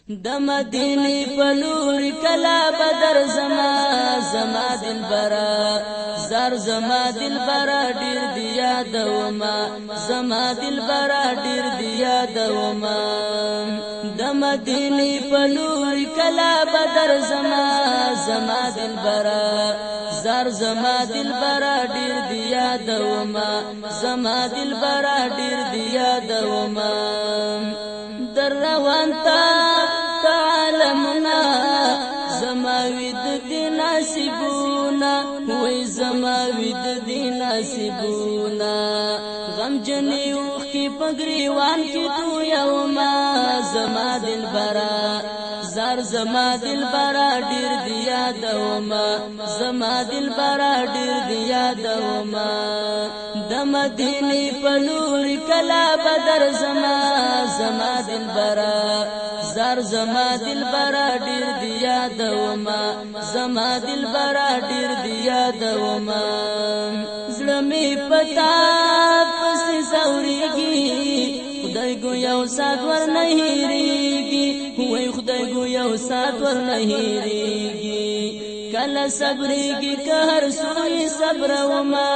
د مدینه پلور کلا بدر زما دلبرا زار زما دلبرا ډیر دی یادوما زما دلبرا ډیر دی یادوما د مدینه پلور کلا بدر زما دلبرا زار زما دلبرا ډیر دی یادوما زما دلبرا ډیر دی یادوما در روان تا تعلمنا زماوی د دې نصیبونا وای زماوی د دې نصیبونا غم جنیو کی پګریوان کی تو یوما زما دلبرا زار زما دلبرا ډیر دی یادوما زما دلبرا ډیر دی یادوما د مدینه پلور کلا بدر زما دلبرا زار زما دلبرا ډیر دی یادوما زما دلبرا ډیر دی یادوما زړه می پتا پس زوريږي خدای ګو یو سات ور نه هېریږي وای خدای ګو یو سات ور نه هېریږي کله صبرېږي قهر سوی صبر وما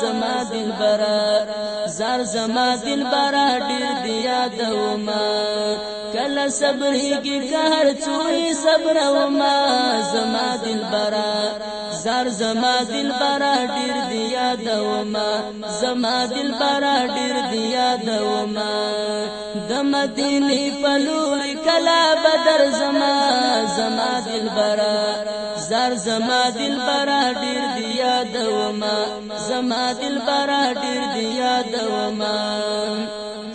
زما دلبرا زار زما دلبرا ډیر دی یادوما کله صبرېږي قهر سوی صبر وما زما دلبرا زار زما دلبرا ډیر دی یادوما زما دلبرا ډیر دی یادوما د مدینه پلور کلا بدر زما دلبرا زار زما دلبرا ډیر دی یادوما زما دلبرا ډیر دی یادوما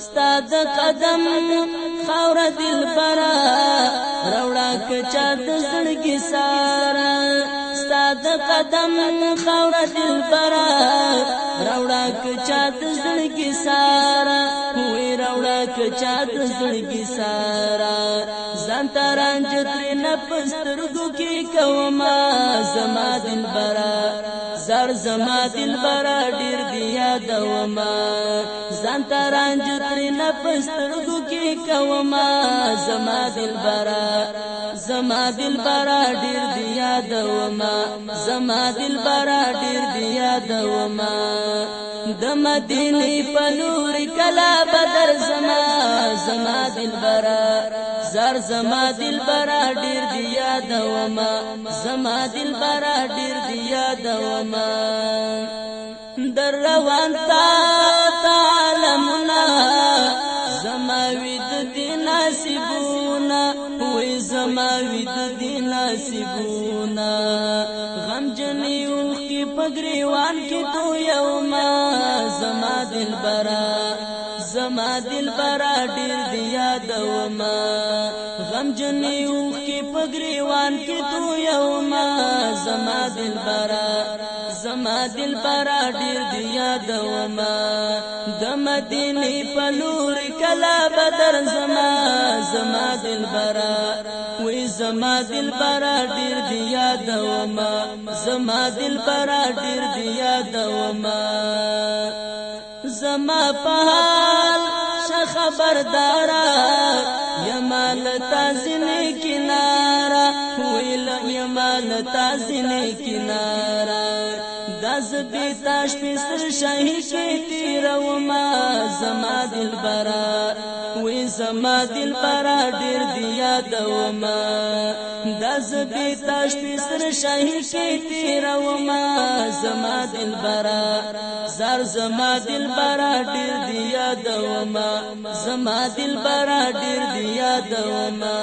ستاد قدم خاور دلبرا روړه کچا د زړګي سارا ستاد قدم خاور دلبرا روړه کچا د زړګي سارا وې روړه کچا د زړګي سارا ځان ترانج تر نفسترګو کې کوما زما دلبرا زار زما دلبرا ډیر دی یادوما ځان ترانج تر نفسترګو کې کوما زما دلبرا ډیر دی یادوما زما دلبرا ډیر دی یادوما د مدینه پلور کلا بدر زما دلبرا زار زما دلبرا ډیر دی یادوما زما دلبرا ډیر دی یادوما در روان تا تعلمنا زماوی د دې نصیبونا وای زماوی د دې نصیبونا غم جنیو کی پګریوان کی تو یوما زما دلبرا ډیر دی یادوما غم جنیو کی پګریوان کی تو یوما زما دلبرا ډیر دی یادوما د مدینه پلور کلا بدر زما دلبرا وای زما دلبرا ډیر دی یادوما زما دلبرا ډیر دی یادوما زما په حال خبردارا یمال تازنه کنارا ویل یمال تازنه کنارا داز بیتاش پسر شاہی کی تیروما زما دلبرا وی زما دلبرا ډیر دی یادوما داز بیتاش پسر شاہی کی تیروما زما دلبرا زار زما دلبرا ډیر دی یادوما زما دلبرا ډیر دی یادوما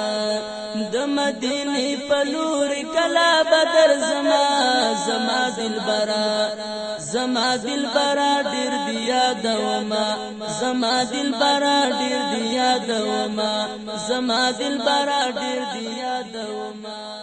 د مدینه پلور کلا بدر زما دلبرا ډیر دی یادوما زما دلبرا ډیر دی یادوما زما دلبرا ډیر دی یادوما